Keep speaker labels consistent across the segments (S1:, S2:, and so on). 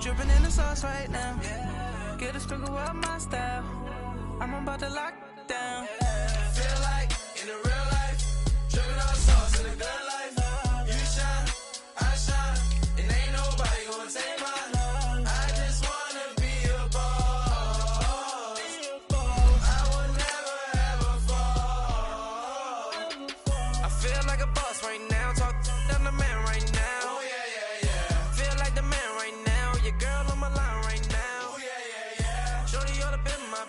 S1: Dripping in the sauce right now. Get a sprinkle of my style. I'm about to lock down. Feel like in the real life, dripping on sauce in the good life. You shine, I shine, and ain't nobody gonna take mine. I just wanna be a boss. I would never ever fall. I feel like a boss right now. Talk to the man right now. Oh yeah, yeah, yeah. Feel like the man right now. Your girl on my line right now. Oh yeah, yeah, yeah. Shorty oughta been my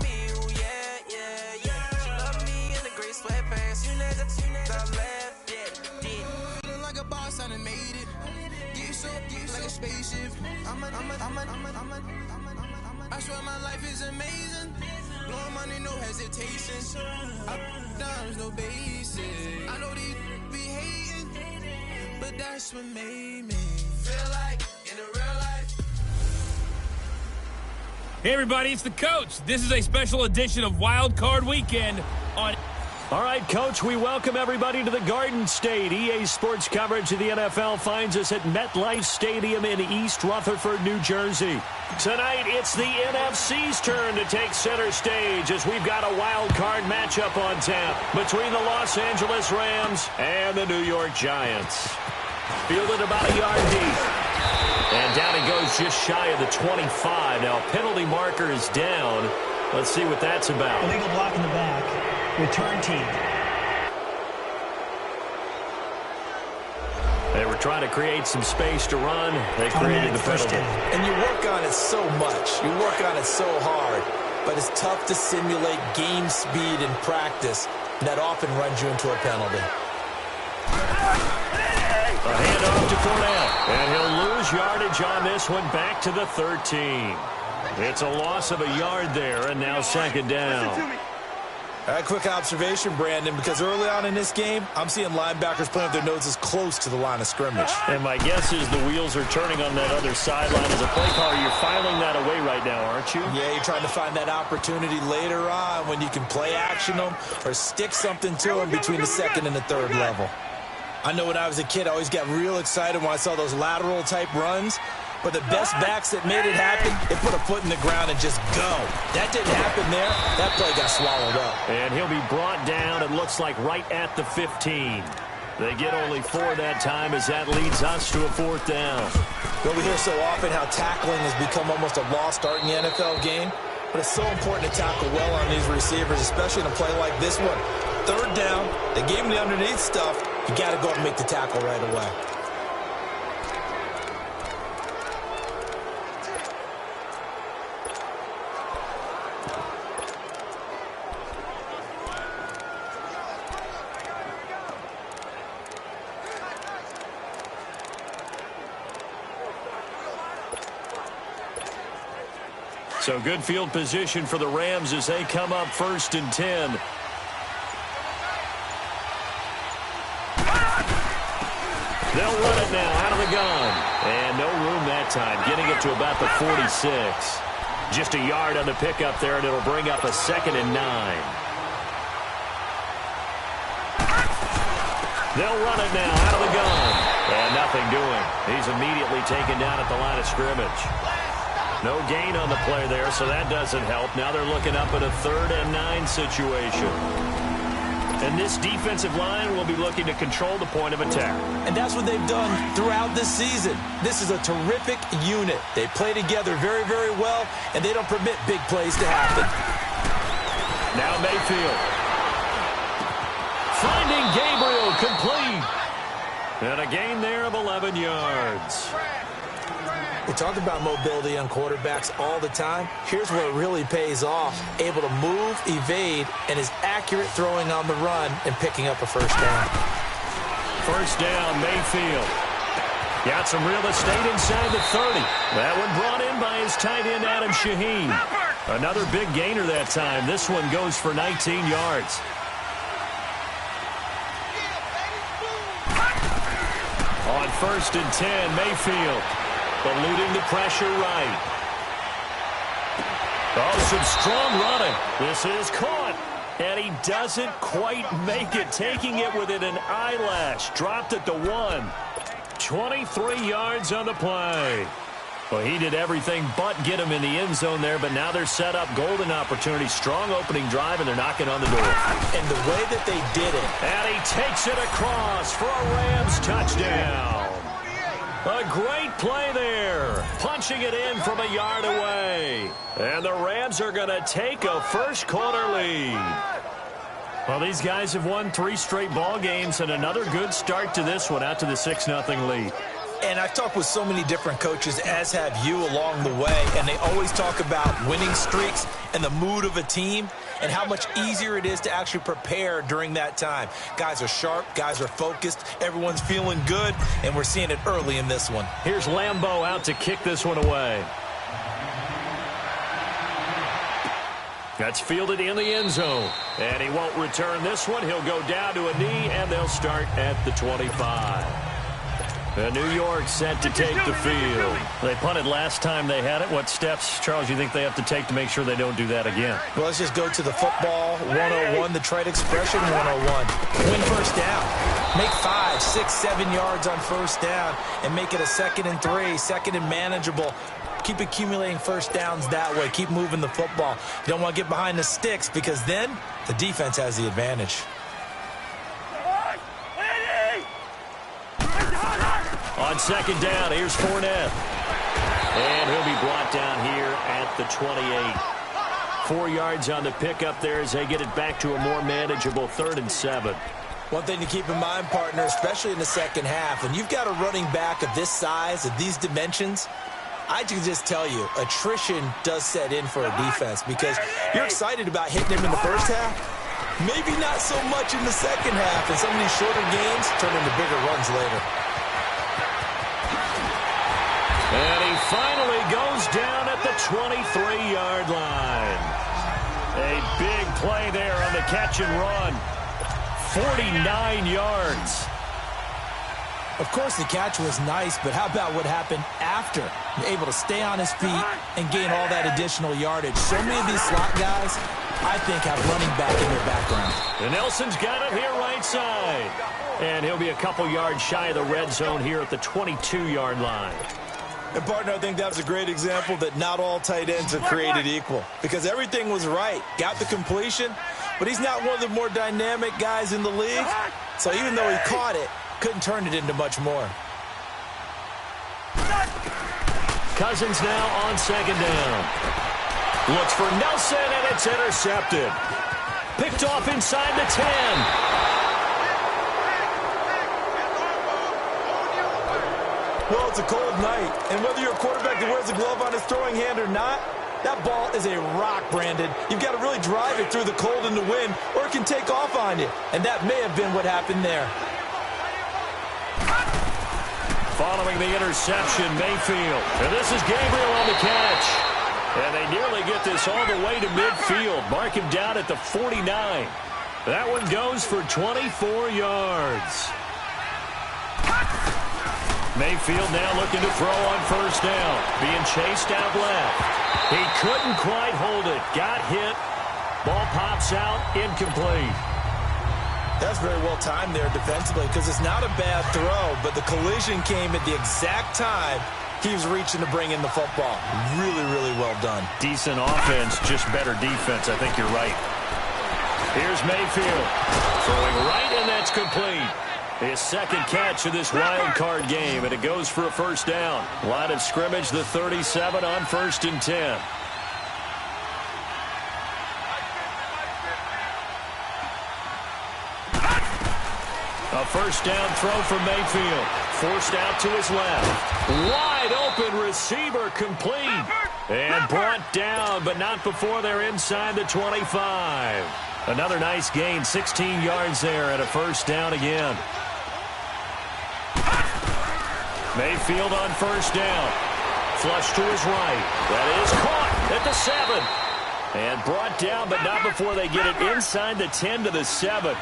S1: me. Oh yeah, yeah, yeah. She love me in the gray sweatpants. You never left, yeah. Feeling like a boss, I done made it. Get so like a spaceship. I swear my life is amazing. Blowing money, no hesitation. Up, downs, no basic. I know these be hating, but that's what made me feel like in the real life.
S2: Hey everybody, it's the Coach. This is a special edition of Wild Card Weekend on...
S3: All right, Coach, we welcome everybody to the Garden State. EA Sports coverage of the NFL finds us at MetLife Stadium in East Rutherford, New Jersey. Tonight, it's the NFC's turn to take center stage as we've got a wild card matchup on tap between the Los Angeles Rams and the New York Giants. Fielded about a yard deep. And down he goes just shy of the 25. Now, penalty marker is down. Let's see what that's about.
S4: Illegal block in the back. Return team.
S3: They were trying to create some space to run. They created the penalty.
S5: And you work on it so much. You work on it so hard. But it's tough to simulate game speed in practice. That often runs you into a penalty.
S3: A handoff to Fournette. And he'll lose yardage on this one back to the 13. It's a loss of a yard there, and now second down.
S5: A quick observation, Brandon, because early on in this game, I'm seeing linebackers playing with their noses close to the line of scrimmage.
S3: And my guess is the wheels are turning on that other sideline. As a play caller, you're filing that away right now, aren't you?
S5: Yeah, you're trying to find that opportunity later on when you can play action them or stick something to them between the second and the third level. I know when I was a kid, I always got real excited when I saw those lateral-type runs. But the best backs that made it happen, they put a foot in the ground and just go. That didn't happen there. That play got swallowed up.
S3: And he'll be brought down, it looks like, right at the 15. They get only 4 that time as that leads us to a fourth down.
S5: Well, we hear so often how tackling has become almost a lost art in the NFL game. But it's so important to tackle well on these receivers, especially in a play like this one. Third down, they gave him the underneath stuff. You got to go and make the tackle right away.
S3: So good field position for the Rams as they come up 1st and 10. They'll run it now out of the gun. And no room that time, getting it to about the 46. Just a yard on the pickup there, and it'll bring up a 2nd and 9. They'll run it now out of the gun. And nothing doing. He's immediately taken down at the line of scrimmage. No gain on the play there, so that doesn't help. Now they're looking up at a 3rd and 9 situation. And this defensive line will be looking to control the point of attack.
S5: And that's what they've done throughout this season. This is a terrific unit. They play together very, very well, and they don't permit big plays to happen.
S3: Now Mayfield. Finding Gabriel complete. And a gain there of 11 yards.
S5: We talk about mobility on quarterbacks all the time. Here's where it really pays off. Able to move, evade, and is accurate throwing on the run and picking up a first down.
S3: First down, Mayfield. Got some real estate inside the 30. That one brought in by his tight end, Adam Shaheen. Another big gainer that time. This one goes for 19 yards. On 1st and 10, Mayfield. Eluding the pressure right. Oh, some strong running. This is caught. And he doesn't quite make it. Taking it within an eyelash. Dropped at the 1. 23 yards on the play. Well, he did everything but get him in the end zone there, but now they're set up. Golden opportunity, strong opening drive, and they're knocking on the door.
S5: And the way that they did it.
S3: And he takes it across for a Rams touchdown. A great play there. Punching it in from a yard away. And the Rams are going to take a first-quarter lead. Well, these guys have won 3 straight ball games, and another good start to this one out to the 6-0 lead.
S5: And I've talked with so many different coaches, as have you, along the way, and they always talk about winning streaks and the mood of a team and how much easier it is to actually prepare during that time. Guys are sharp, guys are focused, everyone's feeling good, and we're seeing it early in this one.
S3: Here's Lambeau out to kick this one away. That's fielded in the end zone. And he won't return this one. He'll go down to a knee, and they'll start at the 25. New York set to take the field. They punted last time they had it. What steps, Charles, you think they have to take to make sure they don't do that again?
S5: Well, let's just go to the football 101, the trade expression 101. Win first down. Make 5, 6, 7 yards on first down and make it a 2nd and 3, 2nd and manageable. Keep accumulating first downs that way. Keep moving the football. You don't want to get behind the sticks because then the defense has the advantage.
S3: On 2nd down, here's Fournette. And he'll be brought down here at the 28. 4 yards on the pickup there as they get it back to a more manageable 3rd and 7.
S5: One thing to keep in mind, partner, especially in the second half, when you've got a running back of this size, of these dimensions, I can just tell you, attrition does set in for a defense because you're excited about hitting him in the first half. Maybe not so much in the second half, and some of these shorter games turn into bigger runs later.
S3: And he finally goes down at the 23-yard line. A big play there on the catch and run. 49 yards.
S5: Of course, the catch was nice, but how about what happened after? Able to stay on his feet and gain all that additional yardage. So many of these slot guys, I think, have running back in their background.
S3: And Nelson's got it here right side. And he'll be a couple yards shy of the red zone here at the 22-yard line.
S5: And, partner, I think that was a great example that not all tight ends are created equal because everything was right. Got the completion, but he's not one of the more dynamic guys in the league. So even though he caught it, couldn't turn it into much more.
S3: Cousins now on 2nd down. Looks for Nelson, and it's intercepted. Picked off inside the 10.
S5: Well, it's a cold night, and whether you're a quarterback that wears a glove on his throwing hand or not, that ball is a rock, Brandon. You've got to really drive it through the cold and the wind, or it can take off on you. And that may have been what happened there.
S3: Following the interception, Mayfield. And this is Gabriel on the catch. And they nearly get this all the way to midfield. Mark him down at the 49. That one goes for 24 yards. Mayfield now looking to throw on first down. Being chased out left. He couldn't quite hold it. Got hit. Ball pops out. Incomplete.
S5: That's very well timed there defensively because it's not a bad throw, but the collision came at the exact time he was reaching to bring in the football. Really, really well done.
S3: Decent offense, just better defense. I think you're right. Here's Mayfield. Throwing right, and that's complete. His 2nd catch of this wild card game, and it goes for a first down. Line of scrimmage, the 37 on 1st and 10. A first down throw for Mayfield. Forced out to his left. Wide open receiver complete. And brought down, but not before they're inside the 25. Another nice gain, 16 yards there, and a first down again. Mayfield on first down. Flush to his right. That is caught at the 7. And brought down, but not before they get it inside the 10 to the 7.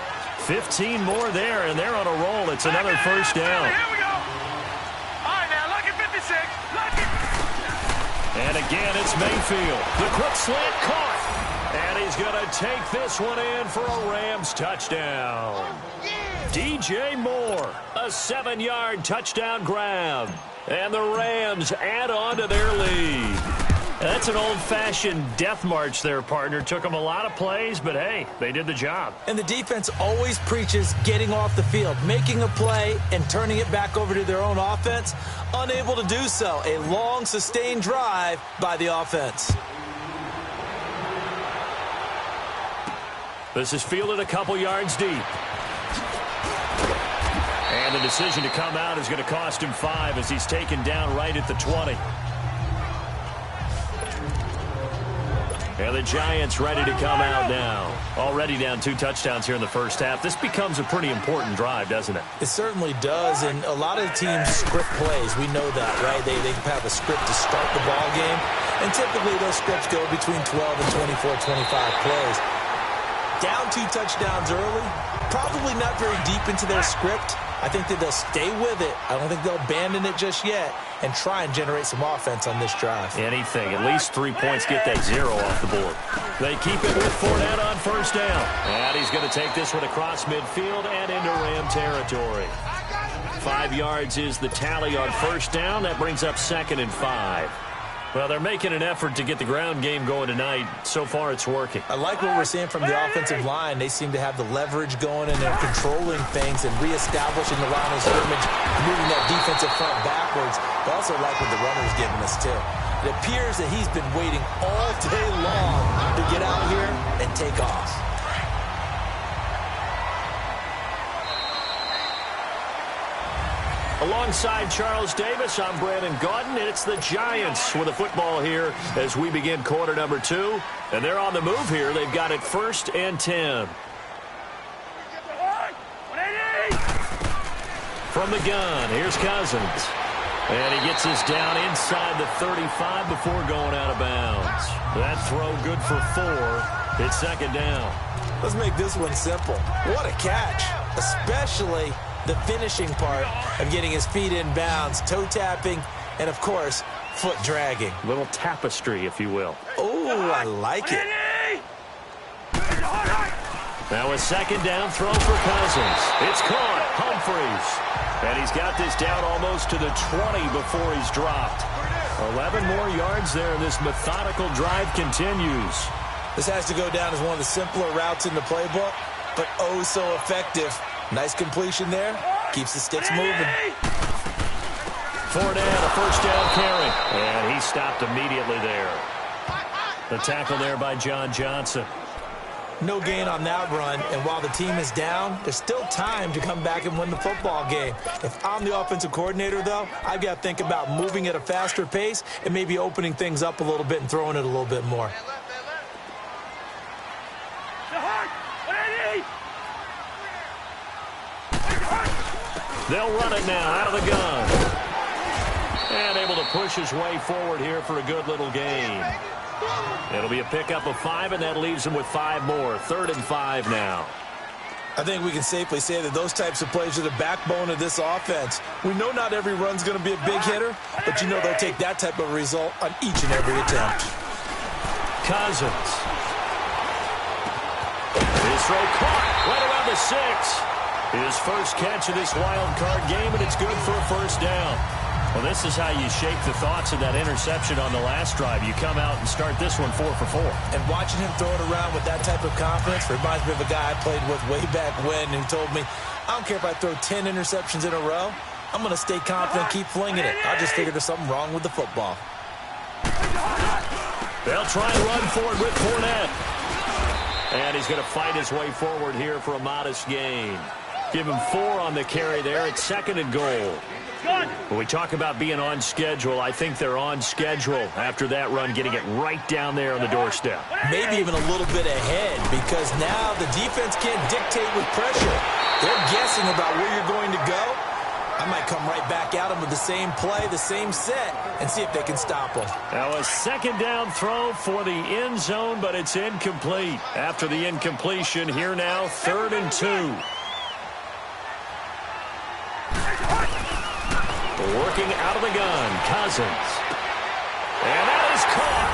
S3: 15 more there, and they're on a roll. It's another first down.
S6: Here we go. All right, now, look at 56. Look at...
S3: And again, it's Mayfield. The quick slant caught. And he's going to take this one in for a Rams touchdown. DJ Moore, a 7-yard touchdown grab. And the Rams add on to their lead. That's an old-fashioned death march there, partner. Took them a lot of plays, but hey, they did the job.
S5: And the defense always preaches getting off the field, making a play, and turning it back over to their own offense. Unable to do so. A long, sustained drive by the offense.
S3: This is fielded a couple yards deep. And the decision to come out is going to cost him 5 as he's taken down right at the 20. And the Giants ready to come out now. Already down 2 touchdowns here in the first half. This becomes a pretty important drive, doesn't it?
S5: It certainly does, and a lot of teams script plays. We know that, right? They have a script to start the ball game, and typically those scripts go between 12 and 24, 25 plays. Down 2 touchdowns early, probably not very deep into their script. I think that they'll stay with it. I don't think they'll abandon it just yet and try and generate some offense on this drive.
S3: Anything. At least 3 points, get that 0 off the board. They keep it with Fournette on first down. And he's going to take this one across midfield and into Ram territory. 5 yards is the tally on first down. That brings up 2nd and 5. Well, they're making an effort to get the ground game going tonight. So far, it's working.
S5: I like what we're seeing from the offensive line. They seem to have the leverage going, and they're controlling things and reestablishing the line of scrimmage, moving that defensive front backwards. I also like what the runner's giving us, too. It appears that he's been waiting all day long to get out here and take off.
S3: Alongside Charles Davis, I'm Brandon Gaudin, and it's the Giants with the football here as we begin quarter number 2. And they're on the move here. They've got it 1st and 10. From the gun, here's Cousins. And he gets us down inside the 35 before going out of bounds. That throw good for 4. It's 2nd down.
S5: Let's make this one simple. What a catch, especially the finishing part of getting his feet in bounds, toe tapping, and, of course, foot dragging.
S3: Little tapestry, if you will.
S5: Oh, I like it.
S3: Now a 2nd down throw for Cousins. It's caught. Humphreys. And he's got this down almost to the 20 before he's dropped. 11 more yards there, and this methodical drive continues.
S5: This has to go down as one of the simpler routes in the playbook, but oh so effective. Nice completion there. Keeps the sticks moving.
S3: Fournette, a 1st down carry. And he stopped immediately there. The tackle there by John Johnson.
S5: No gain on that run, and while the team is down, there's still time to come back and win the football game. If I'm the offensive coordinator, though, I've got to think about moving at a faster pace and maybe opening things up a little bit and throwing it a little bit more.
S3: They'll run it now out of the gun. And able to push his way forward here for a good little gain. It'll be a pickup of 5, and that leaves him with 5 more. 3rd and 5 now.
S5: I think we can safely say that those types of plays are the backbone of this offense. We know not every run's going to be a big hitter, but you know they'll take that type of result on each and every attempt.
S3: Cousins. His throw caught right around the 6. His first catch of this wild card game, and it's good for a 1st down. Well, this is how you shake the thoughts of that interception on the last drive. You come out and start this one 4 for 4.
S5: And watching him throw it around with that type of confidence reminds me of a guy I played with way back when who told me, I don't care if I throw 10 interceptions in a row. I'm going to stay confident, keep flinging it. I just figured there's something wrong with the football.
S3: They'll try and run forward with Fournette. And he's going to fight his way forward here for a modest gain. Give him 4 on the carry there. It's 2nd and goal. When we talk about being on schedule, I think they're on schedule after that run, getting it right down there on the doorstep.
S5: Maybe even a little bit ahead, because now the defense can't dictate with pressure. They're guessing about where you're going to go. I might come right back at them with the same play, the same set, and see if they can stop them.
S3: Now a 2nd down throw for the end zone, but it's incomplete. After the incompletion, here now, 3rd and 2. Working out of the gun, Cousins. And that is caught.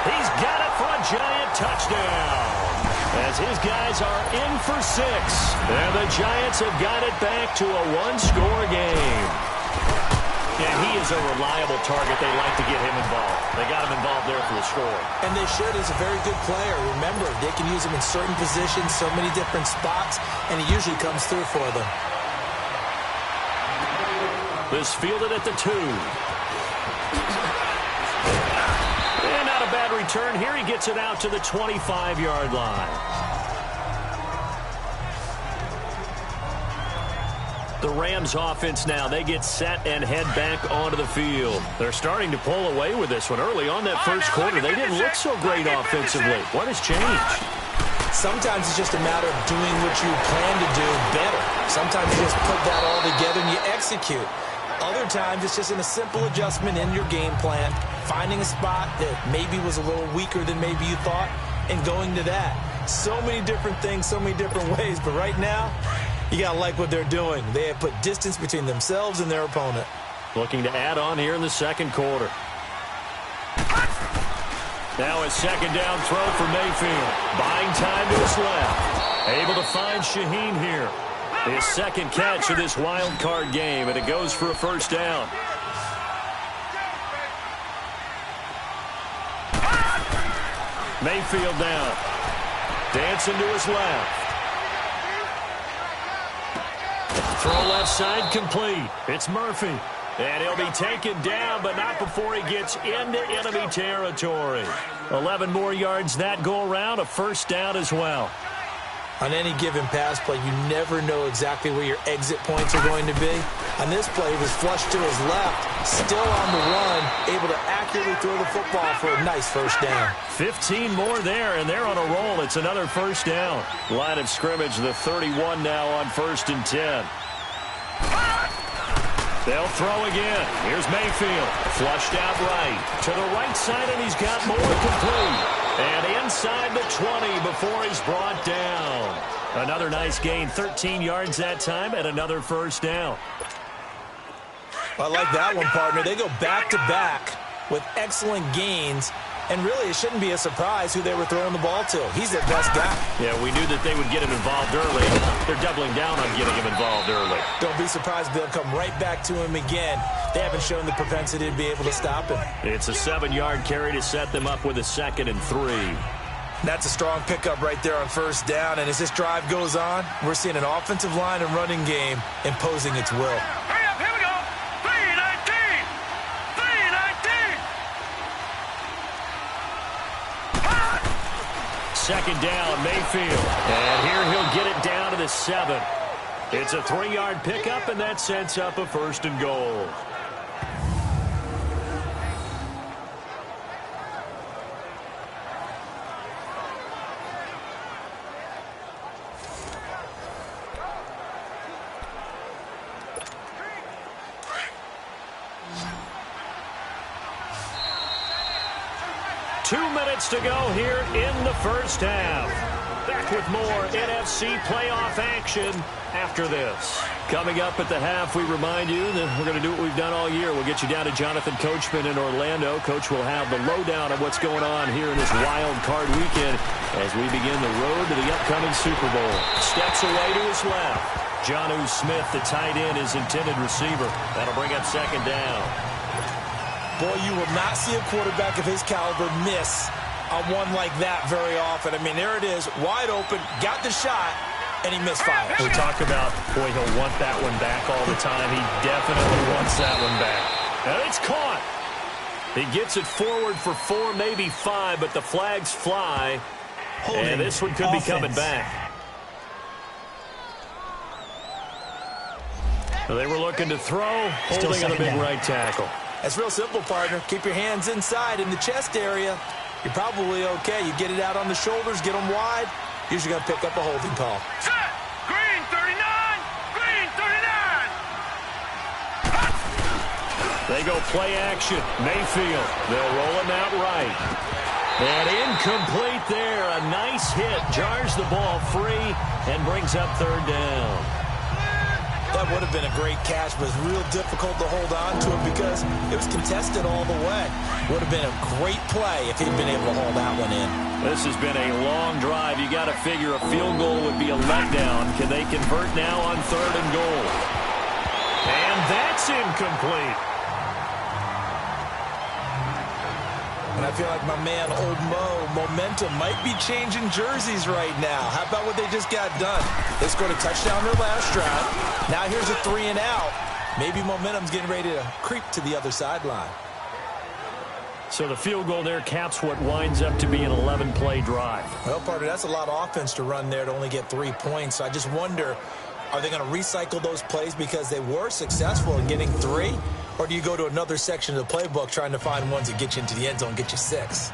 S3: He's got it for a Giant touchdown. as his guys are in for 6. And the Giants have got it back to a one-score game. Yeah, he is a reliable target. They like to get him involved. They got him involved there for the score.
S5: And they should. He's a very good player. Remember, they can use him in certain positions, so many different spots, and he usually comes through for them.
S3: This fielded at the 2. And not a bad return here. He gets it out to the 25-yard line. The Rams offense now, they get set and head back onto the field. They're starting to pull away with this one. Early on that first quarter, they didn't look so great offensively. What has changed?
S5: Sometimes it's just a matter of doing what you plan to do better. Sometimes you just put that all together and you execute. Other times it's just in a simple adjustment in your game plan, finding a spot that maybe was a little weaker than maybe you thought, and going to that. So many different things, so many different ways, but right now, you got to like what they're doing. They have put distance between themselves and their opponent.
S3: Looking to add on here in the second quarter. Now a second down throw for Mayfield. Buying time to his left. Able to find Shaheen here. His second catch of this wild card game, and it goes for a first down. Mayfield down. Dancing to his left. Throw left side complete. It's Murphy. And he'll be taken down, but not before he gets into enemy territory. 11 more yards that go around, a first down as well.
S5: On any given pass play, you never know exactly where your exit points are going to be. On this play, he was flushed to his left, still on the run, able to accurately throw the football for a nice first down.
S3: 15 more there, and they're on a roll. It's another first down. Line of scrimmage, the 31 now on 1st and 10. They'll throw again. Here's Mayfield. Flushed out right. To the right side, and he's got more complete. And inside the 20 before he's brought down. Another nice gain. 13 yards that time, and another first down.
S5: I like that one, partner. They go back-to-back with excellent gains. And really, it shouldn't be a surprise who they were throwing the ball to. He's their best guy.
S3: Yeah, we knew that they would get him involved early. They're doubling down on getting him involved early.
S5: Don't be surprised they'll come right back to him again. They haven't shown the propensity to be able to stop him.
S3: It's a 7-yard carry to set them up with a 2nd and 3.
S5: That's a strong pickup right there on first down. And as this drive goes on, we're seeing an offensive line and running game imposing its will.
S6: Hurry up, here we go. 3-19. 3-19.
S3: Second down, Mayfield. And here he'll get it down to the 7. It's a 3-yard pickup, and that sets up a 1st and goal. To go here in the first half. Back with more NFC playoff action after this. Coming up at the half, we remind you that we're going to do what we've done all year. We'll get you down to Jonathan Coachman in Orlando. Coach will have the lowdown of what's going on here in this wild card weekend as we begin the road to the upcoming Super Bowl. Steps away to his left. Jonnu Smith, the tight end, is intended receiver. That'll bring up second down.
S5: Boy, you will not see a quarterback of his caliber miss on one like that very often. I mean, there it is, wide open, got the shot, and he misfired.
S3: We talk about, boy, he'll want that one back all the time. He definitely wants that one back. And it's caught. He gets it forward for 4, maybe 5, but the flags fly. And this one could be coming back. So they were looking to throw, holding on a big right tackle.
S5: That's real simple, partner. Keep your hands inside in the chest area. You're probably okay. You get it out on the shoulders, get them wide. Usually going to pick up a holding call.
S6: Set. Green 39. Green 39.
S3: They go play action. Mayfield. They'll roll him out right. And incomplete there. A nice hit. Jars the ball free and brings up 3rd down.
S5: That would have been a great catch, but it's real difficult to hold on to it because it was contested all the way. Would have been a great play if he'd been able to hold that one in.
S3: This has been a long drive. You got to figure a field goal would be a letdown. Can they convert now on 3rd and goal? And that's incomplete.
S5: And I feel like my man, Old Mo, momentum might be changing jerseys right now. How about what they just got done? They scored a touchdown their last drive. Now here's a 3 and out. Maybe momentum's getting ready to creep to the other sideline.
S3: So the field goal there caps what winds up to be an 11-play drive.
S5: Well, partner, that's a lot of offense to run there to only get 3 points. So I just wonder, are they going to recycle those plays because they were successful in getting 3? Or do you go to another section of the playbook trying to find ones that get you into the end zone and get you 6?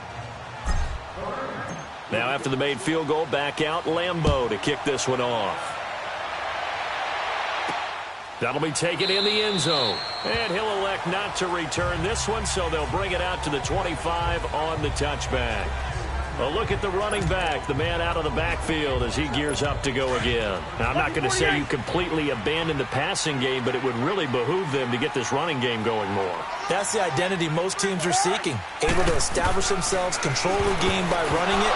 S3: Now after the made field goal, back out Lambeau to kick this one off. That'll be taken in the end zone. And he'll elect not to return this one, so they'll bring it out to the 25 on the touchback. A look at the running back, the man out of the backfield as he gears up to go again. Now, I'm not going to say you completely abandon the passing game, but it would really behoove them to get this running game going more.
S5: That's the identity most teams are seeking. Able to establish themselves, control the game by running it.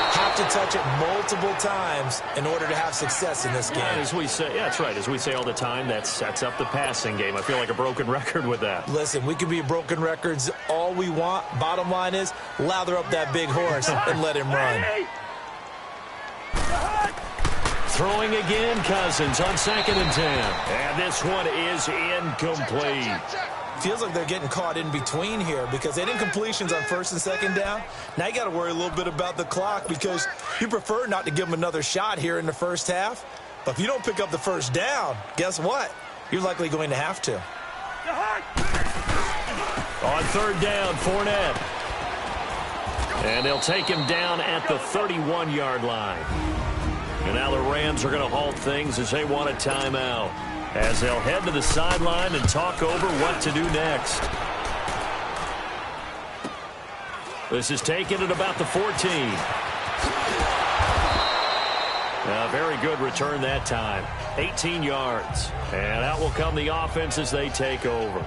S5: Have to touch it multiple times in order to have success in this game.
S3: As we say, yeah, that's right. As we say all the time, that sets up the passing game. I feel like a broken record with that.
S5: Listen, we can be broken records all we want. Bottom line is, lather up that big horse and let him run.
S3: Throwing again, Cousins on 2nd and 10. And this one is incomplete.
S5: Feels like they're getting caught in between here because they didn't completions on 1st and 2nd down. Now you got to worry a little bit about the clock because you prefer not to give them another shot here in the first half. But if you don't pick up the first down, guess what? You're likely going to have to.
S3: On 3rd down, Fournette. And they'll take him down at the 31-yard line. And now the Rams are going to halt things as they want a timeout, as they'll head to the sideline and talk over what to do next. This is taken at about the 14. A very good return that time. 18 yards. And out will come the offense as they take over.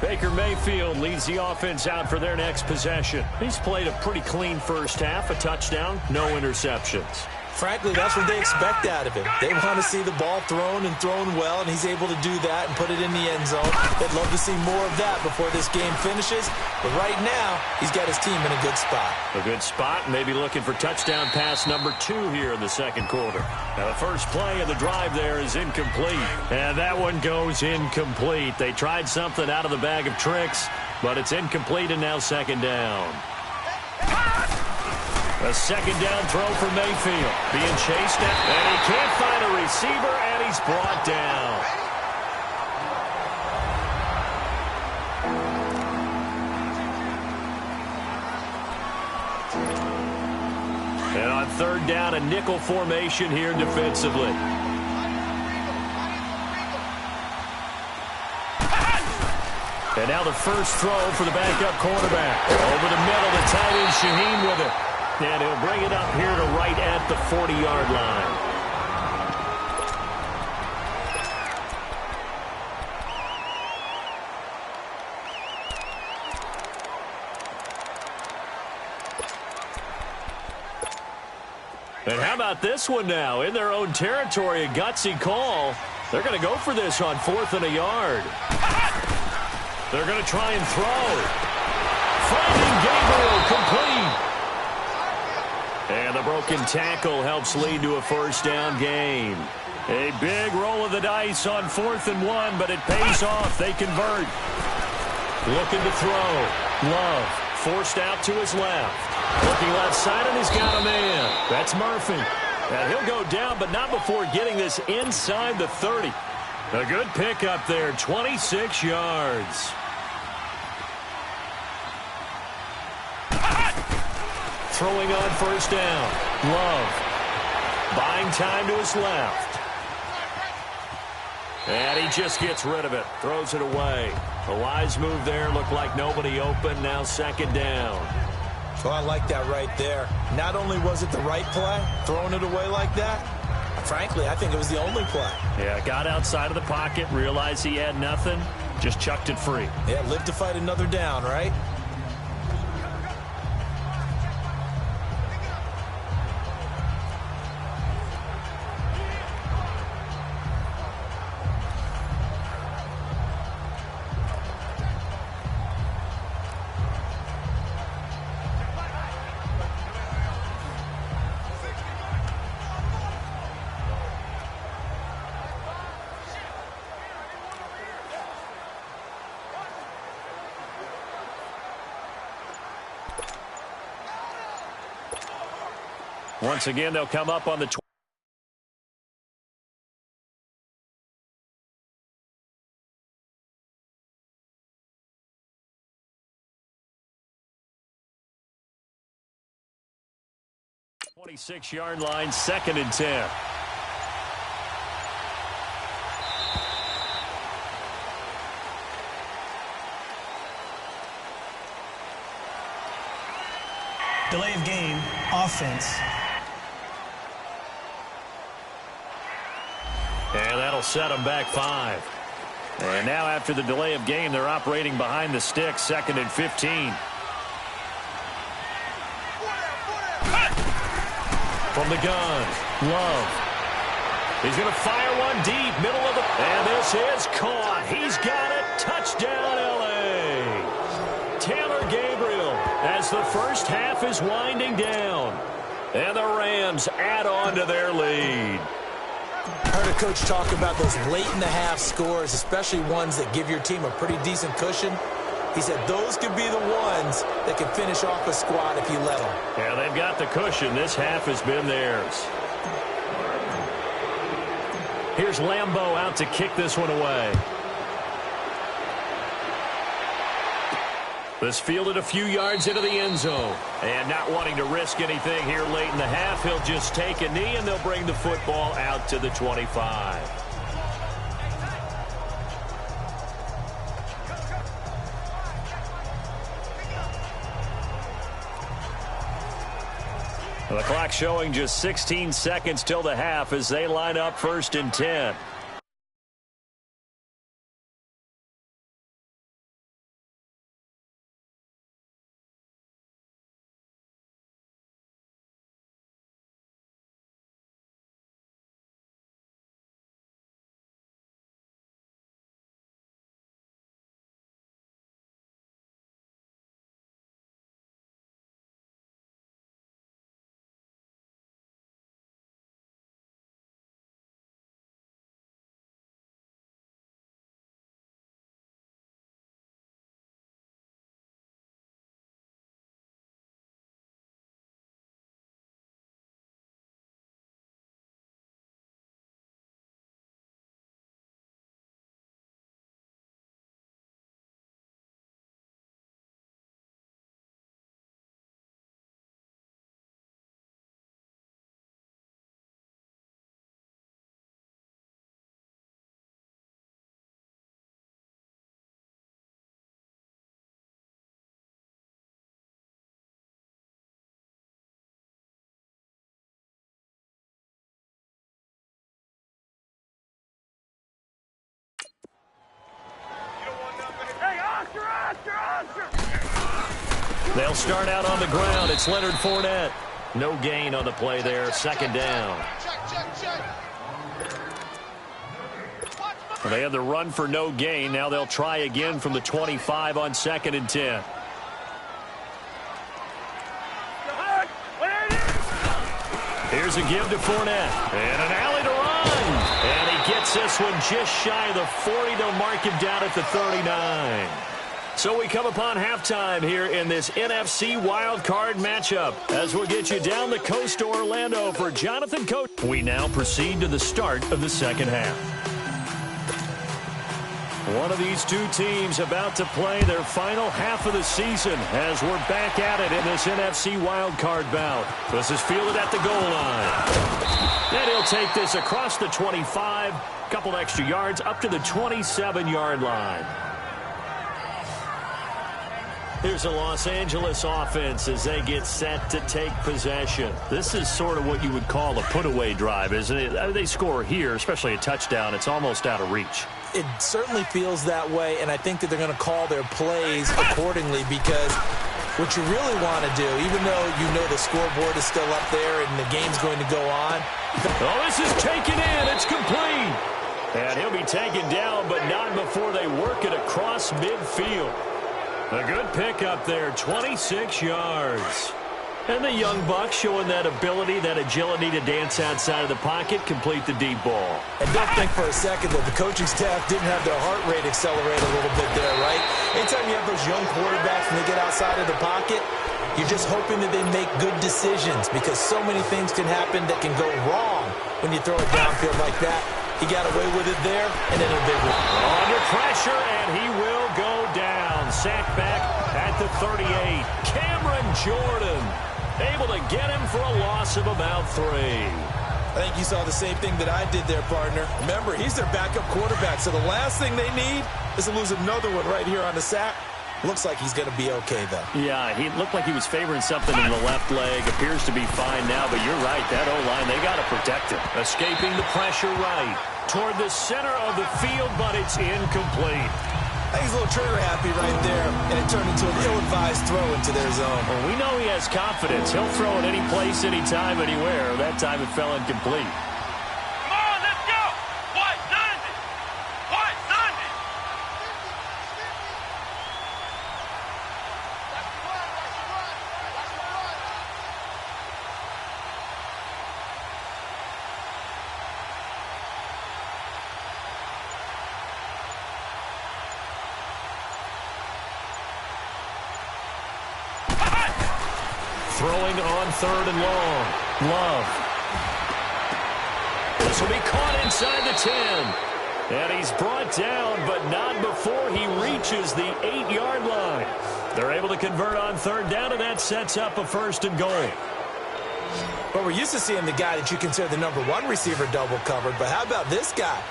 S3: Baker Mayfield leads the offense out for their next possession. He's played a pretty clean first half, a touchdown, no interceptions.
S5: Frankly, that's what they expect out of him. They want to see the ball thrown and thrown well, and he's able to do that and put it in the end zone. They'd love to see more of that before this game finishes. But right now, he's got his team in a good spot.
S3: A good spot, maybe looking for touchdown pass number 2 here in the 2nd quarter. Now, the first play of the drive there is incomplete. And that one goes incomplete. They tried something out of the bag of tricks, but it's incomplete and now 2nd down. A 2nd down throw for Mayfield. Being chased at, and he can't find a receiver, and he's brought down. And on 3rd down, a nickel formation here defensively. And now the first throw for the backup quarterback. Over the middle, the tight end Shaheen with it. And he'll bring it up here to right at the 40-yard line. And how about this one now? In their own territory, a gutsy call. They're going to go for this on 4th and a yard. They're going to try and throw. Finding Gabriel complete. And the broken tackle helps lead to a first down gain. A big roll of the dice on 4th and 1, but it pays off. They convert. Looking to throw. Love forced out to his left. Looking left side, and he's got a man. That's Murphy. And he'll go down, but not before getting this inside the 30. A good pickup there, 26 yards. Throwing on first down. Love. Buying time to his left. And he just gets rid of it. Throws it away. A wise move there. Looked like nobody open. Now 2nd down.
S5: Well, I like that right there. Not only was it the right play, throwing it away like that, I Frankly, I think it was the only play.
S3: Yeah, got outside of the pocket, realized he had nothing, just chucked it free.
S5: Yeah, live to fight another down, right?
S3: Once again, they'll come up on the 26-yard line, 2nd and 10.
S4: Delay of game, offense.
S3: And that'll set them back 5. And now after the delay of game, they're operating behind the sticks, 2nd and 15. From the gun, Love. He's going to fire one deep, middle of the... And this is caught. He's got it. Touchdown, L.A. Taylor Gabriel as the first half is winding down. And the Rams add on to their lead.
S5: I heard a coach talk about those late-in-the-half scores, especially ones that give your team a pretty decent cushion. He said those could be the ones that can finish off a squad if you let them.
S3: Yeah, they've got the cushion. This half has been theirs. Here's Lambeau out to kick this one away. This fielded a few yards into the end zone. And not wanting to risk anything here late in the half, he'll just take a knee and they'll bring the football out to the 25. The clock showing just 16 seconds till the half as they line up 1st and 10. They'll start out on the ground. It's Leonard Fournette. No gain on the play there. 2nd down. They had the run for no gain. Now they'll try again from the 25 on 2nd and 10. Here's a give to Fournette. And an alley to run. And he gets this one just shy of the 40. They'll mark him down at the 39. So we come upon halftime here in this NFC wildcard matchup as we'll get you down the coast to Orlando for Jonathan Coach. We now proceed to the start of the 2nd half. One of these two teams about to play their final half of the season as we're back at it in this NFC wildcard bout. This is fielded at the goal line. And he'll take this across the 25, couple extra yards up to the 27-yard line. Here's a Los Angeles offense as they get set to take possession. This is sort of what you would call a put-away drive, isn't it? They score here, especially a touchdown. It's almost out of reach.
S5: It certainly feels that way, and I think that they're going to call their plays accordingly because what you really want to do, even though you know the scoreboard is still up there and the game's going to go on.
S3: Oh, this is taken in. It's complete. And he'll be taken down, but not before they work it across midfield. A good pickup there, 26 yards. And the young buck showing that ability, that agility to dance outside of the pocket, complete the deep ball.
S5: And don't think for a second that the coaching staff didn't have their heart rate accelerate a little bit there, right? Anytime you have those young quarterbacks and they get outside of the pocket, you're just hoping that they make good decisions because so many things can happen that can go wrong when you throw it downfield like that. He got away with it there, and then a big one.
S3: Under pressure, and he will go down. Sacked back at the 38. Cameron Jordan able to get him for a loss of about 3.
S5: I think you saw the same thing that I did there, partner. Remember, he's their backup quarterback, so the last thing they need is to lose another one right here on the sack. Looks like he's going to be okay, though.
S3: Yeah, he looked like he was favoring something in the left leg. Appears to be fine now, but you're right. That O-line, they got to protect him. Escaping the pressure right toward the center of the field, but it's incomplete.
S5: I think he's a little trigger happy right there, and it turned into an ill-advised throw into their zone.
S3: Well, we know he has confidence. He'll throw it any place, anytime, anywhere. That time it fell incomplete.
S6: Come on, let's go. White Sunday. White Sunday.
S3: Throwing on 3rd and long. Love. This will be caught inside the 10. And he's brought down, but not before he reaches the 8-yard line. They're able to convert on 3rd down, and that sets up a 1st and goal.
S5: Well, we're used to seeing the guy that you consider the number 1 receiver double covered, but how about this guy?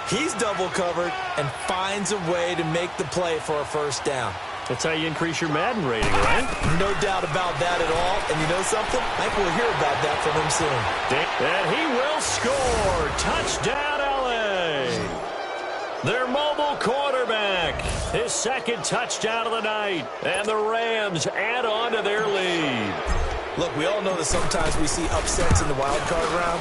S5: He's double covered and finds a way to make the play for a 1st down.
S3: That's how you increase your Madden rating, right?
S5: No doubt about that at all. And you know something? I think we'll hear about that from him soon.
S3: And he will score. Touchdown, L.A. Their mobile quarterback. His 2nd touchdown of the night. And the Rams add on to their lead.
S5: Look, we all know that sometimes we see upsets in the wild card round.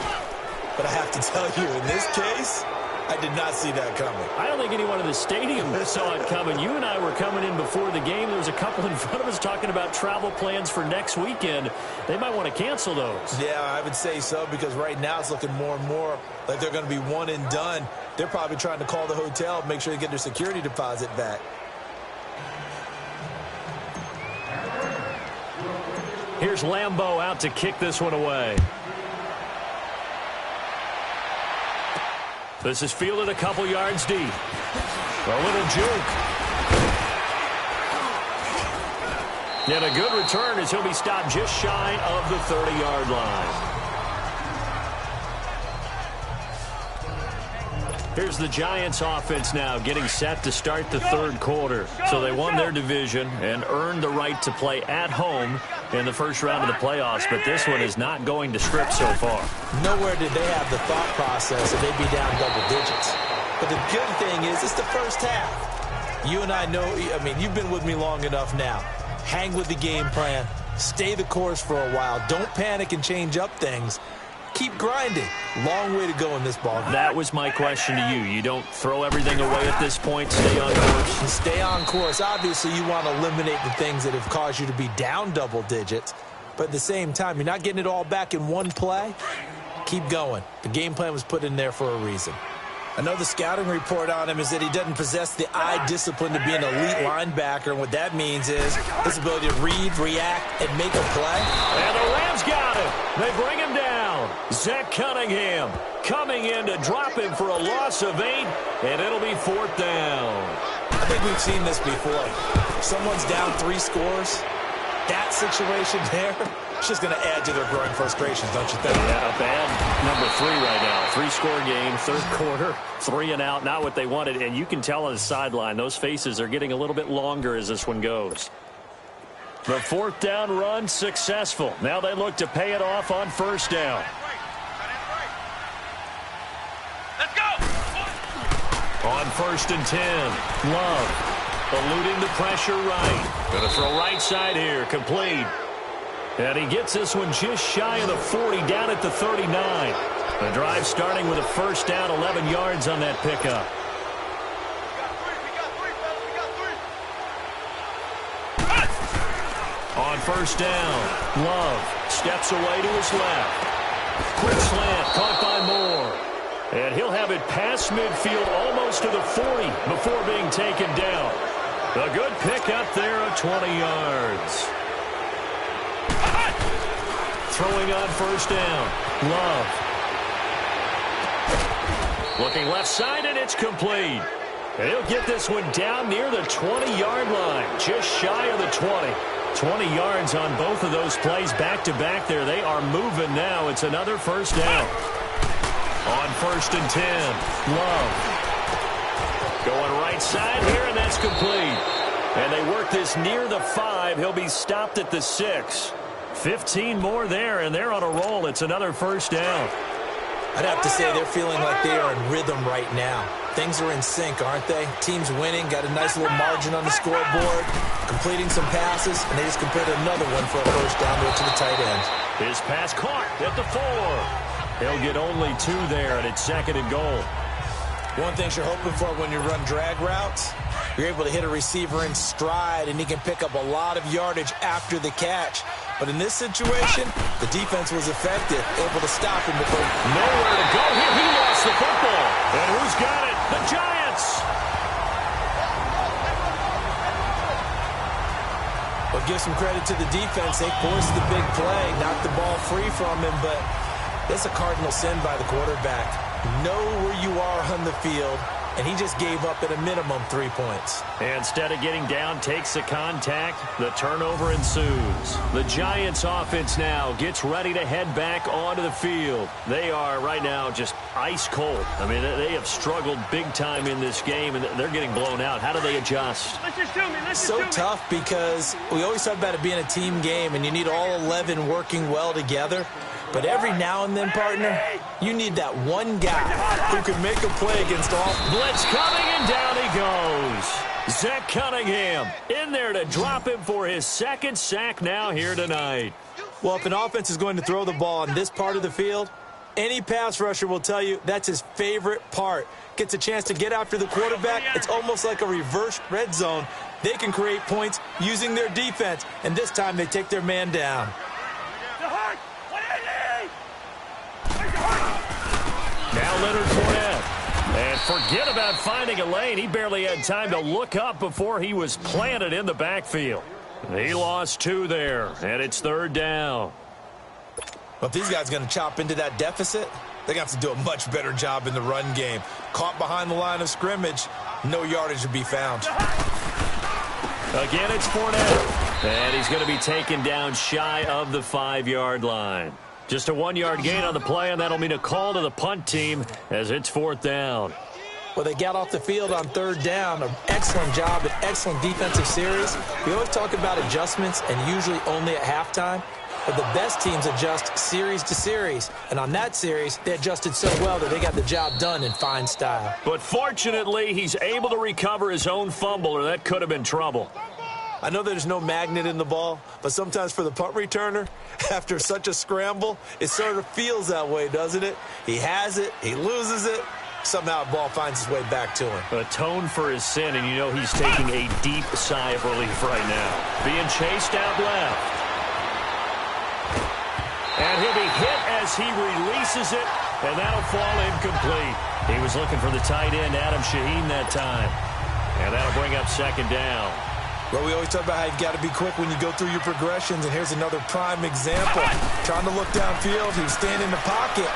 S5: But I have to tell you, in this case, I did not see that coming.
S3: I don't think anyone in the stadium saw it coming. You and I were coming in before the game. There was a couple in front of us talking about travel plans for next weekend. They might want to cancel those.
S5: Yeah, I would say so because right now it's looking more and more like they're going to be one and done. They're probably trying to call the hotel, make sure they get their security deposit back.
S3: Here's Lambeau out to kick this one away. This is fielded a couple yards deep. A little juke. And a good return as he'll be stopped just shy of the 30-yard line. Here's the Giants offense now getting set to start the 3rd quarter. So they won their division and earned the right to play at home in the first round of the playoffs, but this one is not going to script so far.
S5: Nowhere did they have the thought process that they'd be down double digits. But the good thing is it's the first half. You and I know, I mean, you've been with me long enough now. Hang with the game plan. Stay the course for a while. Don't panic and change up things. Keep grinding. Long way to go in this ball game.
S3: That was my question to you. You don't throw everything away at this point. Stay on course.
S5: Stay on course. Obviously, you want to eliminate the things that have caused you to be down double digits. But at the same time, you're not getting it all back in one play. Keep going. The game plan was put in there for a reason. I know the scouting report on him is that he doesn't possess the eye discipline to be an elite linebacker. And what that means is his ability to read, react, and make a play.
S3: And the Rams got him. They bring him down. Zach Cunningham coming in to drop him for a loss of 8, and it'll be 4th down.
S5: I think we've seen this before. If someone's down 3 scores, that situation there, it's just going to add to their growing frustrations, don't you think?
S3: Yeah, bad number 3 right now. 3-score game, 3rd quarter, 3 and out, not what they wanted. And you can tell on the sideline, those faces are getting a little bit longer as this one goes. The fourth down run successful. Now they look to pay it off on first down.
S6: Let's go!
S3: On 1st and 10, Love eluding the pressure right. Going to throw right side here, complete. And he gets this one just shy of the 40, down at the 39. The drive starting with a first down, 11 yards on that pickup. On first down, Love steps away to his left. Quick slant, caught by Moore. And he'll have it past midfield, almost to the 40, before being taken down. A good pickup there of 20 yards. Throwing on first down, Love. Looking left side, and it's complete. And he'll get this one down near the 20-yard line, just shy of the 20. 20 yards on both of those plays back-to-back there. They are moving now. It's another first down. On 1st and 10, Love. Going right side here, and that's complete. And they work this near the 5. He'll be stopped at the 6. 15 more there, and they're on a roll. It's another first down.
S5: I'd have to say they're feeling like they are in rhythm right now. Things are in sync, aren't they? Team's winning, got a nice little margin on the scoreboard, completing some passes, and they just completed another one for a first down to the tight end.
S3: His pass caught at the 4. He'll get only 2 there, and it's 2nd and goal.
S5: One thing you're hoping for when you run drag routes, you're able to hit a receiver in stride, and he can pick up a lot of yardage after the catch. But in this situation, the defense was effective, able to stop him before
S3: nowhere to go here. He lost the football. And who's got it? The Giants.
S5: Well, give some credit to the defense. They forced the big play, knocked the ball free from him, but that's a cardinal sin by the quarterback. Know where you are on the field, and he just gave up at a minimum 3 points.
S3: Instead of getting down, takes the contact. The turnover ensues. The Giants offense now gets ready to head back onto the field. They are right now just ice cold. I mean, they have struggled big time in this game, and they're getting blown out. How do they adjust?
S5: So tough because we always talk about it being a team game, and you need all 11 working well together. But every now and then, partner, you need that one guy who can make a play against all.
S3: Blitz coming, and down he goes. Zach Cunningham in there to drop him for his 2nd sack now here tonight.
S5: Well, if an offense is going to throw the ball on this part of the field, any pass rusher will tell you that's his favorite part. Gets a chance to get after the quarterback. It's almost like a reverse red zone. They can create points using their defense, and this time they take their man down.
S3: Now Leonard Fournette. And forget about finding a lane. He barely had time to look up before he was planted in the backfield. He lost 2 there, and it's 3rd down.
S5: Well, if these guys are going to chop into that deficit, they're going to have to do a much better job in the run game. Caught behind the line of scrimmage, no yardage to be found.
S3: Again, it's Fournette. And he's going to be taken down shy of the 5-yard line. Just a 1-yard gain on the play, and that'll mean a call to the punt team as it's 4th down.
S5: Well, they got off the field on 3rd down. An excellent job, an excellent defensive series. We always talk about adjustments, and usually only at halftime. But the best teams adjust series to series. And on that series, they adjusted so well that they got the job done in fine style.
S3: But fortunately, he's able to recover his own fumble, or that could have been trouble.
S5: I know there's no magnet in the ball, but sometimes for the punt returner, after such a scramble, it sort of feels that way, doesn't it? He has it, he loses it, somehow the ball finds its way back to him.
S3: Atone for his sin, and you know he's taking a deep sigh of relief right now. Being chased out left. And he'll be hit as he releases it, and that'll fall incomplete. He was looking for the tight end, Adam Shaheen, that time. And that'll bring up 2nd down.
S5: Well, we always talk about how you've got to be quick when you go through your progressions, and here's another prime example. Trying to look downfield, he was standing in the pocket,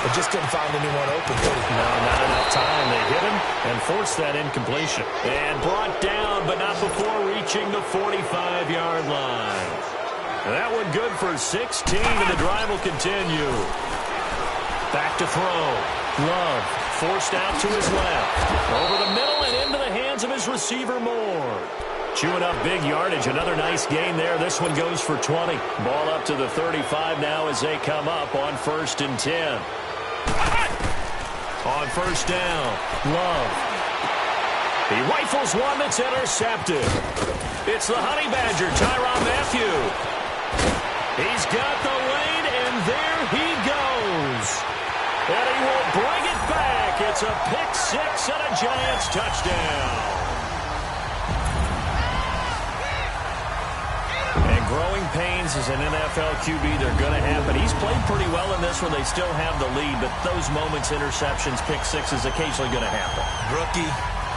S5: but just couldn't find anyone open, could he?
S3: No, not enough time. They hit him and forced that incompletion. And brought down, but not before reaching the 45-yard line. That one good for 16, and the drive will continue. Back to throw. Love forced out to his left. Over the middle and into the hands of his receiver Moore. Chewing up big yardage. Another nice gain there. This one goes for 20. Ball up to the 35 now as they come up on 1st and 10. On 1st down, Love. He rifles one that's intercepted. It's the Honey Badger, Tyrann Mathieu. He's got the lane, and there he goes. And he will bring it back. It's a pick six and a Giants touchdown. And growing pains as an NFL QB, they're going to happen. He's played pretty well in this one. They still have the lead, but those moments, interceptions, pick sixes, occasionally going to happen.
S5: Rookie.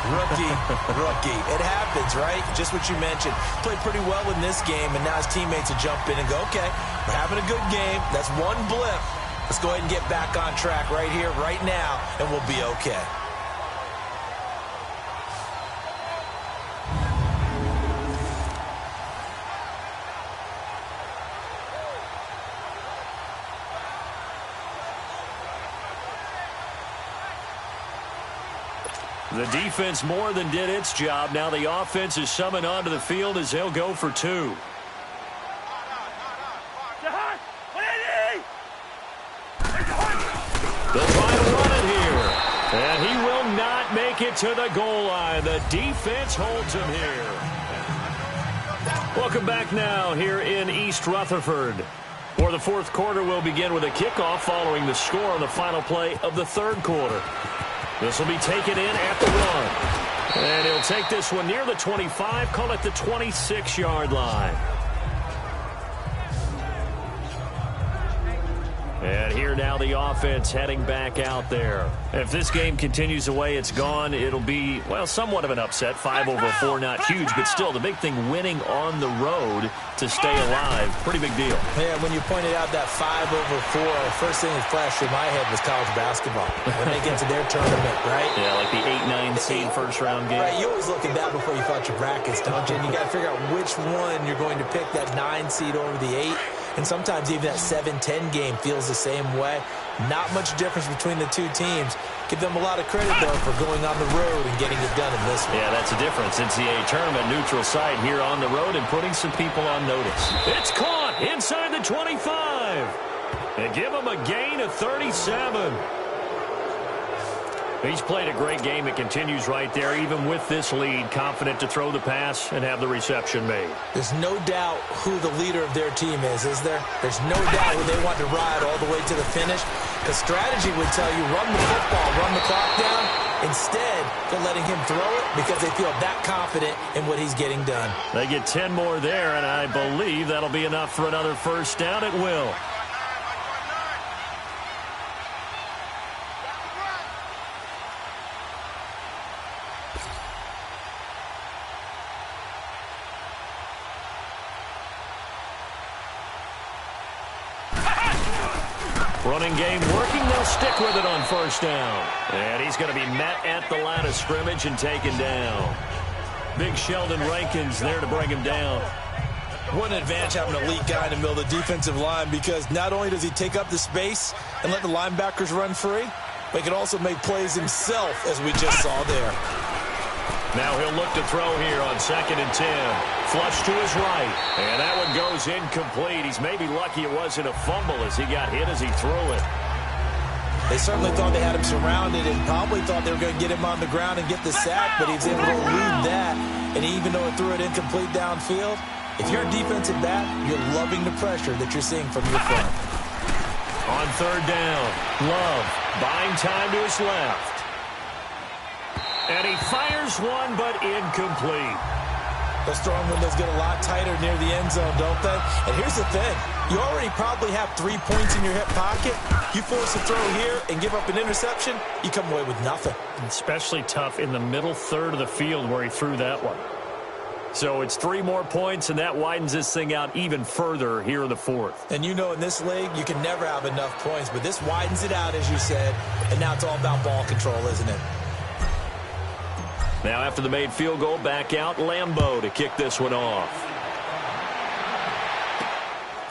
S5: It happens, right? Just what you mentioned. Played pretty well in this game, and now his teammates will jump in and go, okay, we're having a good game. That's one blip. Let's go ahead and get back on track right here, right now, and we'll be okay.
S3: The defense more than did its job. Now the offense is summoned onto the field as they'll go for 2. They'll try to run it here. And he will not make it to the goal line. The defense holds him here. Welcome back now here in East Rutherford. For the 4th quarter, we'll begin with a kickoff following the score on the final play of the 3rd quarter. This will be taken in at the 1. And he'll take this one near the 25, call it the 26-yard line. And here now the offense heading back out there. If this game continues the way it's gone, it'll be, well, somewhat of an upset. 5-4, not huge, but still the big thing, winning on the road to stay alive. Pretty big deal.
S5: Yeah, when you pointed out that 5-4, first thing that flashed through my head was college basketball. When they get to their tournament, right?
S3: Yeah, like the 8-9 seed first-round game.
S5: Right, you always look at that before you thought your brackets, don't you? And you got to figure out which one you're going to pick, that 9 seed over the 8. And sometimes even that 7-10 game feels the same way. Not much difference between the two teams. Give them a lot of credit, though, for going on the road and getting it done in this one.
S3: Yeah, that's a difference. NCAA tournament neutral site here on the road and putting some people on notice. It's caught inside the 25. And give them a gain of 37. He's played a great game. It continues right there, even with this lead, confident to throw the pass and have the reception made.
S5: There's no doubt who the leader of their team is there? There's no doubt who they want to ride all the way to the finish. Because strategy would tell you, run the football, run the clock down. Instead, they're letting him throw it because they feel that confident in what he's getting done.
S3: They get 10 more there, and I believe that'll be enough for another first down. It will. Running game working. They'll stick with it on first down. And he's going to be met at the line of scrimmage and taken down. Big Sheldon Rankins there to bring him down.
S5: What an advantage having an elite guy in the middle of the defensive line, because not only does he take up the space and let the linebackers run free, but he can also make plays himself, as we just saw there.
S3: Now he'll look to throw here on 2nd and 10. Flush to his right. And that one goes incomplete. He's maybe lucky it wasn't a fumble as he got hit as he threw it.
S5: They certainly thought they had him surrounded and probably thought they were going to get him on the ground and get the sack, but he was able to elude that. And even though it threw it incomplete downfield, if you're a defensive back, you're loving the pressure that you're seeing from your front.
S3: On 3rd down, Love buying time to his left. And he fires one, but incomplete.
S5: Those throwing windows get a lot tighter near the end zone, don't they? And here's the thing. You already probably have 3 points in your hip pocket. You force a throw here and give up an interception, you come away with nothing.
S3: Especially tough in the middle third of the field where he threw that one. So it's 3 more points, and that widens this thing out even further here in the 4th.
S5: And you know in this league, you can never have enough points, but this widens it out, as you said, and now it's all about ball control, isn't it?
S3: Now after the made field goal, back out Lambeau to kick this one off.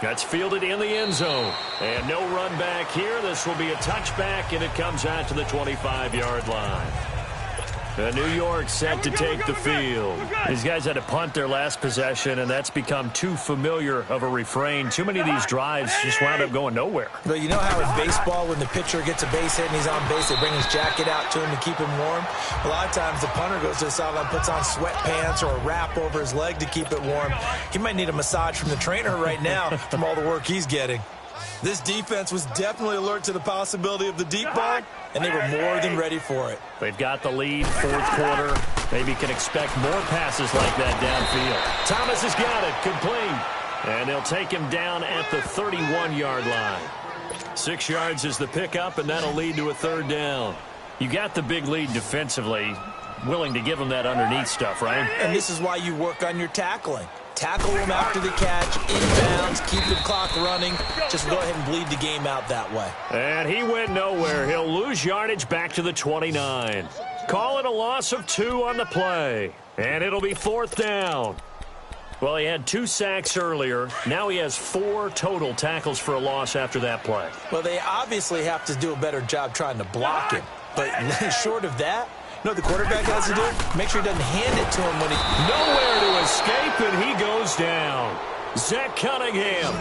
S3: That's fielded in the end zone. And no run back here. This will be a touchback, and it comes out to the 25-yard line. New York set to take the field. These guys had to punt their last possession, and that's become too familiar of a refrain. Too many of these drives just wound up going nowhere.
S5: But you know how in baseball, when the pitcher gets a base hit and he's on base, they bring his jacket out to him to keep him warm? A lot of times the punter goes to the sideline, puts on sweatpants or a wrap over his leg to keep it warm. He might need a massage from the trainer right now from all the work he's getting. This defense was definitely alert to the possibility of the deep ball, and they were more than ready for it.
S3: They've got the lead, fourth quarter. Maybe can expect more passes like that downfield. Thomas has got it, complete. And they'll take him down at the 31-yard line. 6 yards is the pickup, and that'll lead to a third down. You got the big lead defensively, willing to give them that underneath stuff, right?
S5: And this is why you work on your tackling. Tackle them after the catch, inbounds, keep the clock running. Just go ahead and bleed the game out that way.
S3: And he went nowhere. He'll lose yardage back to the 29. Call it a loss of 2 on the play. And it'll be fourth down. Well, he had 2 sacks earlier. Now he has 4 total tackles for a loss after that play.
S5: Well, they obviously have to do a better job trying to block him. But short of that, you know what the quarterback has to do? Make sure he doesn't hand it to him when he...
S3: Nowhere to escape, and he goes down. Zach Cunningham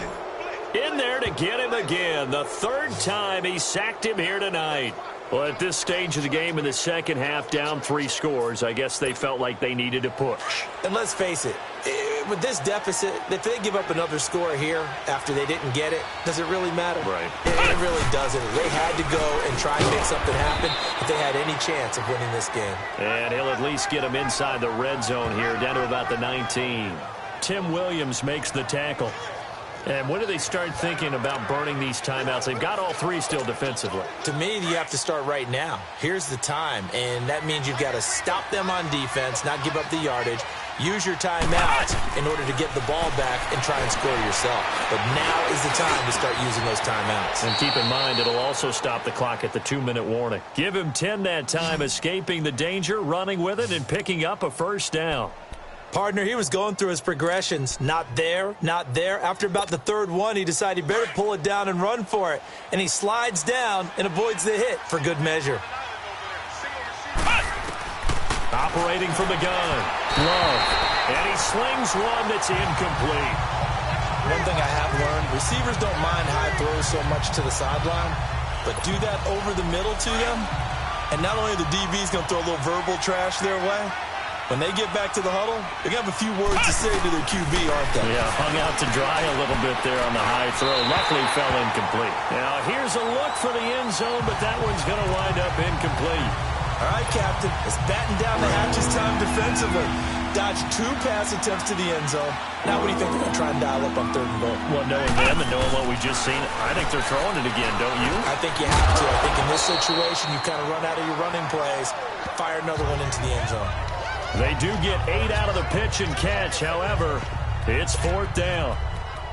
S3: in there to get him again. The third time he sacked him here tonight. Well, at this stage of the game in the second half, down 3 scores, I guess they felt like they needed to push.
S5: And let's face it, with this deficit, if they give up another score here after they didn't get it, does it really matter?
S3: Right.
S5: It really doesn't. They had to go and try and make something happen if they had any chance of winning this game.
S3: And he'll at least get him inside the red zone here, down to about the 19. Tim Williams makes the tackle. And when do they start thinking about burning these timeouts? They've got all 3 still defensively.
S5: To me, you have to start right now. Here's the time, and that means you've got to stop them on defense, not give up the yardage, use your timeouts in order to get the ball back and try and score yourself. But now is the time to start using those timeouts.
S3: And keep in mind, it'll also stop the clock at the 2-minute warning. Give him 10 that time, escaping the danger, running with it, and picking up a first down.
S5: Partner, he was going through his progressions. Not there, not there. After about the third one, he decided he better pull it down and run for it. And he slides down and avoids the hit for good measure.
S3: Operating from the gun. Love. And he slings one that's incomplete.
S5: One thing I have learned, receivers don't mind high throws so much to the sideline, but do that over the middle to them, and not only the DB's going to throw a little verbal trash their way, when they get back to the huddle, they're going to have a few words to say to their QB, aren't they?
S3: Yeah, hung out to dry a little bit there on the high throw. Luckily fell incomplete. Now here's a look for the end zone, but that one's going to wind up incomplete.
S5: All right, Captain, it's batten down the hatches time defensively. Dodged 2 pass attempts to the end zone. Now what do you think they're going to try and dial up on 3rd and goal?
S3: Well, knowing them and knowing what we just seen, I think they're throwing it again, don't you?
S5: I think you have to. I think in this situation, you kind of run out of your running plays, fire another one into the end zone.
S3: They do get 8 out of the pitch and catch. However, it's 4th down.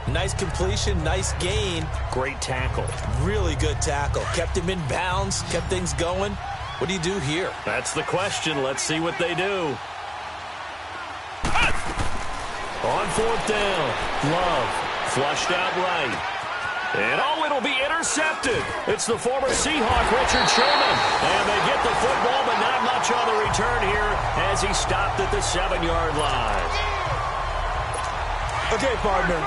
S5: Nice completion, nice gain.
S3: Great tackle.
S5: Really good tackle. Kept him in bounds, kept things going. What do you do here?
S3: That's the question. Let's see what they do. On 4th down, Love flushed out right. And it'll be intercepted. It's the former Seahawk, Richard Sherman. And they get the football, but not much on the return here as he stopped at the 7-yard line.
S5: Okay, partner,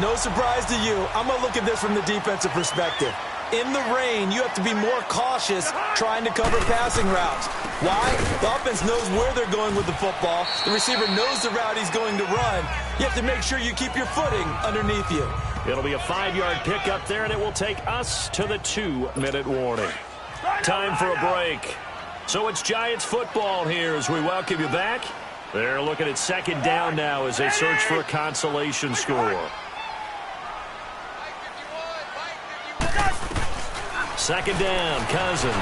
S5: no surprise to you. I'm going to look at this from the defensive perspective. In the rain, you have to be more cautious trying to cover passing routes. Why? The offense knows where they're going with the football. The receiver knows the route he's going to run. You have to make sure you keep your footing underneath you.
S3: It'll be a 5-yard pickup there, and it will take us to the 2-minute warning. Time for a break. So it's Giants football here as we welcome you back. They're looking at 2nd down now as they search for a consolation score. 2nd down, Cousins.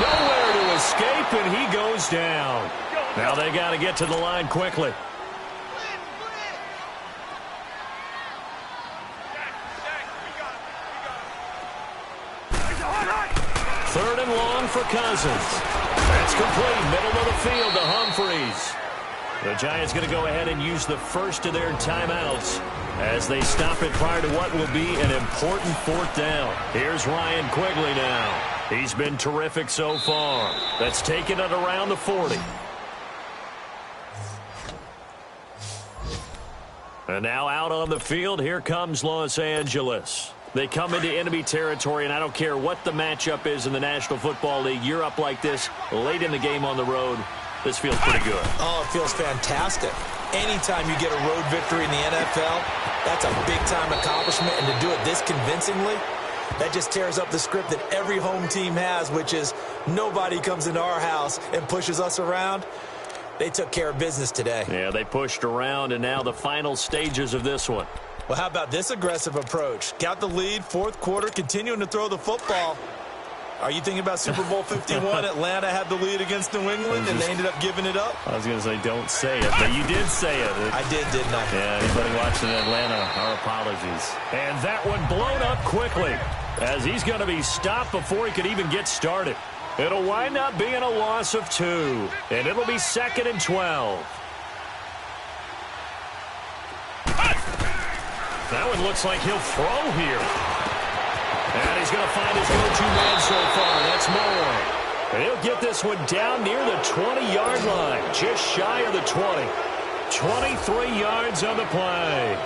S3: Nowhere to escape, and he goes down. Now they got to get to the line quickly. 3rd and long for Cousins. That's complete. Middle of the field to Humphreys. The Giants going to go ahead and use the first of their timeouts as they stop it prior to what will be an important 4th down. Here's Ryan Quigley now. He's been terrific so far. That's taken it around the 40. And now out on the field, here comes Los Angeles. They come into enemy territory, and I don't care what the matchup is in the National Football League. You're up like this late in the game on the road. This feels pretty good.
S5: Oh, it feels fantastic. Anytime you get a road victory in the NFL, that's a big-time accomplishment, and to do it this convincingly, that just tears up the script that every home team has, which is nobody comes into our house and pushes us around. They took care of business today.
S3: Yeah, they pushed around, and now the final stages of this one.
S5: Well, how about this aggressive approach? Got the lead, fourth quarter, continuing to throw the football. Are you thinking about Super Bowl 51? Atlanta had the lead against New England, and they ended up giving it up?
S3: I was going to say don't say it, but you did say it.
S5: I did, didn't I?
S3: Yeah, anybody watching Atlanta, our apologies. And that one blown up quickly, as he's going to be stopped before he could even get started. It'll wind up being a loss of 2, and it'll be 2nd and 12. That one looks like he'll throw here. And he's going to find his go-to man so far. That's Moore. And he'll get this one down near the 20-yard line, just shy of the 20. 23 yards on the play.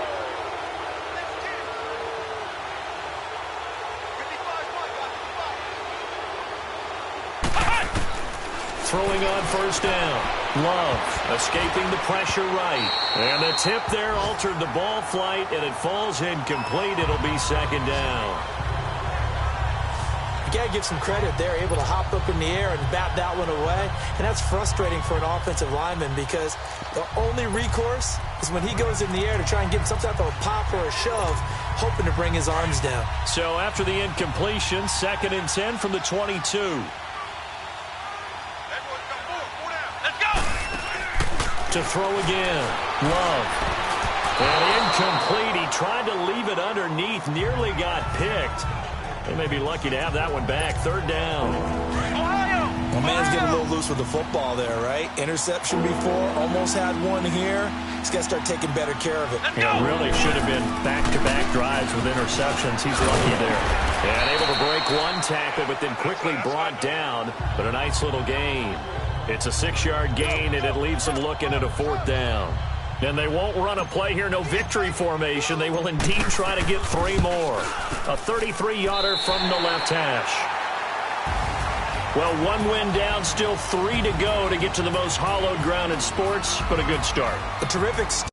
S3: Throwing on first down. Love escaping the pressure right. And the tip there altered the ball flight, and it falls incomplete. It'll be 2nd down.
S5: You got to give some credit. They're able to hop up in the air and bat that one away. And that's frustrating for an offensive lineman because the only recourse is when he goes in the air to try and get some type of a pop or a shove, hoping to bring his arms down.
S3: So after the incompletion, 2nd and 10 from the 22. To throw again. Love. And incomplete. He tried to leave it underneath. Nearly got picked. They may be lucky to have that one back. 3rd down.
S5: Well, man's getting a little loose with the football there, right? Interception before. Almost had one here. He's got to start taking better care of it.
S3: Yeah, really should have been back-to-back drives with interceptions. He's lucky there. And able to break one tackle, but then quickly brought down. But a nice little gain. It's a 6-yard gain, and it leaves them looking at a 4th down. And they won't run a play here, no victory formation. They will indeed try to get 3 more. A 33-yarder from the left hash. Well, 1 win down, still 3 to go to get to the most hallowed ground in sports, but a good start.
S5: A terrific start.